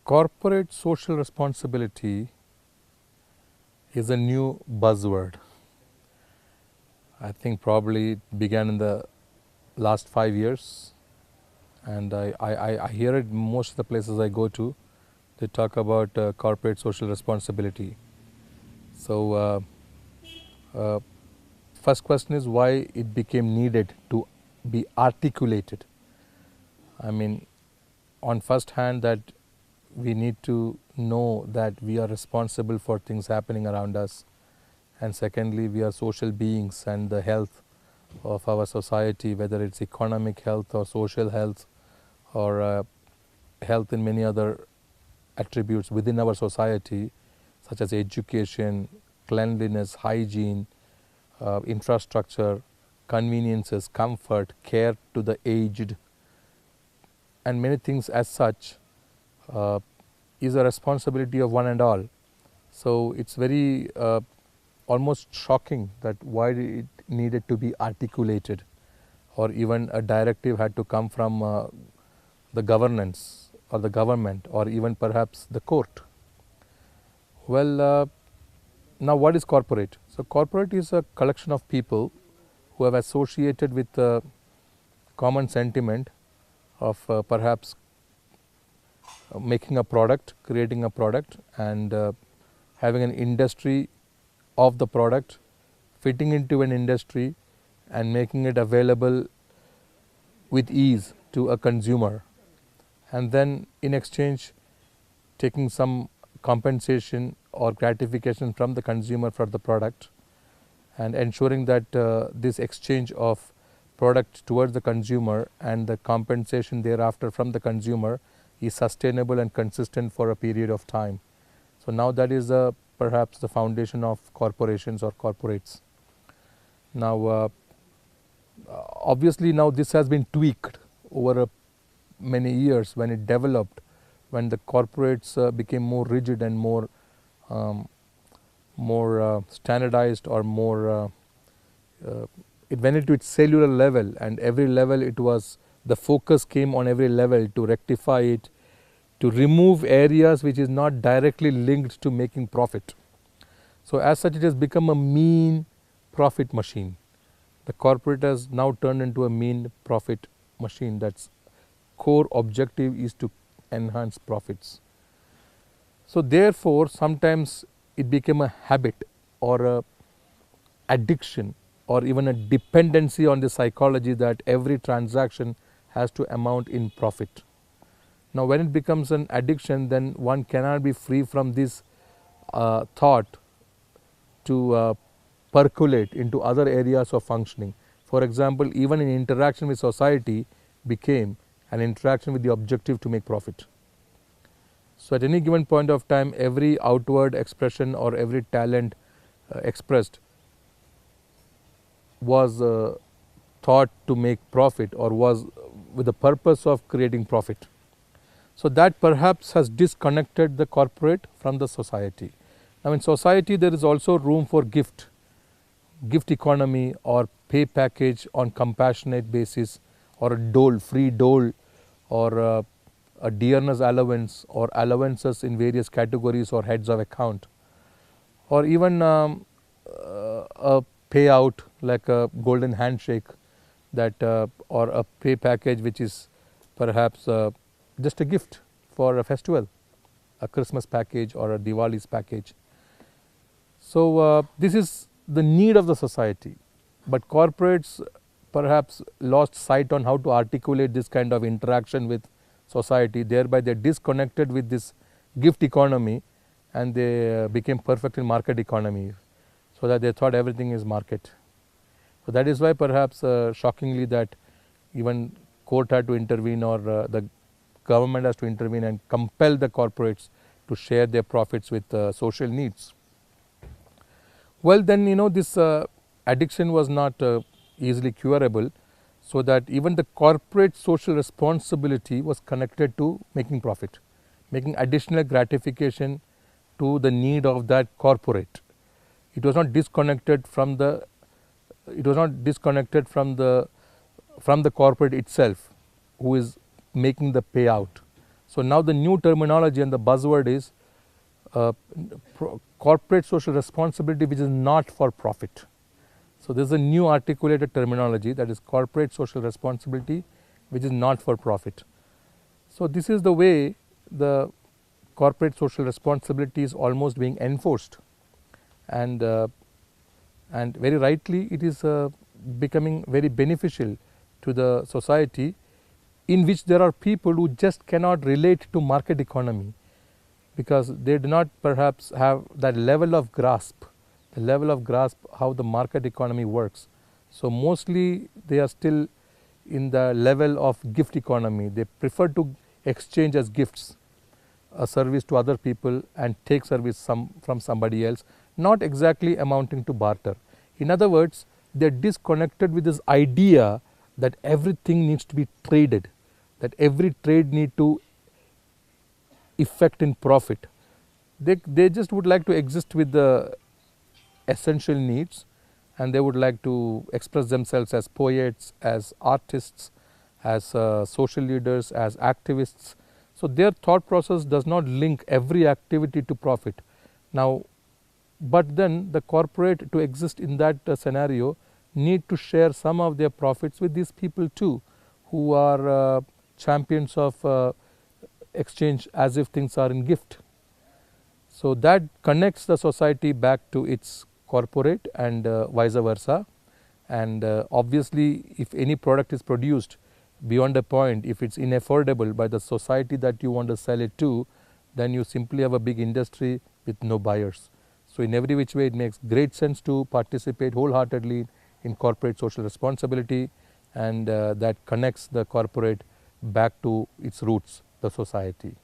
Corporate social responsibility is a new buzzword. I think probably it began in the last 5 years, and I hear it most of the places I go to. They talk about corporate social responsibility. So, first question is why it became needed to be articulated. I mean, on first hand, that we need to know that we are responsible for things happening around us, and secondly, we are social beings, and the health of our society, whether it's economic health or social health or health in many other attributes within our society, such as education, cleanliness, hygiene, infrastructure, conveniences, comfort, care to the aged, and many things as such, is a responsibility of one and all. So it's very almost shocking that why it needed to be articulated, or even a directive had to come from the governance or the government, or even perhaps the court. Well, now what is corporate? So corporate is a collection of people who have associated with the common sentiment of perhaps making a product, creating a product, and having an industry of the product, fitting into an industry and making it available with ease to a consumer, and then in exchange taking some compensation or gratification from the consumer for the product, and ensuring that this exchange of product towards the consumer and the compensation thereafter from the consumer is sustainable and consistent for a period of time. So now that is perhaps the foundation of corporations or corporates. Now obviously now this has been tweaked over many years when it developed, when the corporates became more rigid and more standardized, or more it went into its cellular level, and every level it was, the focus came on every level to rectify it, to remove areas which is not directly linked to making profit. So as such, it has become a mean profit machine. The corporate has now turned into a mean profit machine. That's core objective is to enhance profits. So therefore sometimes it became a habit or a addiction or even a dependency on the psychology that every transaction has to amount in profit. Now when it becomes an addiction, then one cannot be free from this thought to percolate into other areas of functioning. For example, even an interaction with society became an interaction with the objective to make profit. So at any given point of time, every outward expression or every talent expressed was thought to make profit, or was with the purpose of creating profit. So that perhaps has disconnected the corporate from the society. Now in society there is also room for gift economy, or pay package on compassionate basis, or a dole, free dole, or a dearness allowance, or allowances in various categories or heads of account, or even a payout like a golden handshake, that or a pay package which is perhaps just a gift for a festival, a Christmas package or a Diwali's package. So this is the need of the society, but corporates perhaps lost sight on how to articulate this kind of interaction with society. Thereby they disconnected with this gift economy, and they became perfect in market economy, so that they thought everything is market. So that is why perhaps shockingly that even court had to intervene, or the government has to intervene and compel the corporates to share their profits with social needs. Well, then this addiction was not easily curable, so that even the corporate social responsibility was connected to making profit, making additional gratification to the need of that corporate. It was not disconnected from the corporate itself, who is making the payout. So now the new terminology and the buzzword is corporate social responsibility which is not for profit. So this is a new articulated terminology, that is corporate social responsibility which is not for profit. So this is the way the corporate social responsibility is almost being enforced, and very rightly it is becoming very beneficial to the society, in which there are people who just cannot relate to market economy because they do not perhaps have that level of grasp, how the market economy works. So mostly they are still in the level of gift economy. They prefer to exchange as gifts a service to other people and take service from somebody else, not exactly amounting to barter. In other words, they are disconnected with this idea that everything needs to be traded, that every trade need to effect in profit. They just would like to exist with the essential needs, and they would like to express themselves as poets, as artists, as social leaders, as activists. So their thought process does not link every activity to profit. Now, but then the corporate, to exist in that scenario, need to share some of their profits with these people too, who are champions of exchange as if things are in gift. So that connects the society back to its corporate and vice versa. And obviously, if any product is produced beyond a point, if it's inaffordable by the society that you want to sell it to, then you simply have a big industry with no buyers. So in every which way, it makes great sense to participate wholeheartedly in corporate social responsibility, and that connects the corporate back to its roots, the society.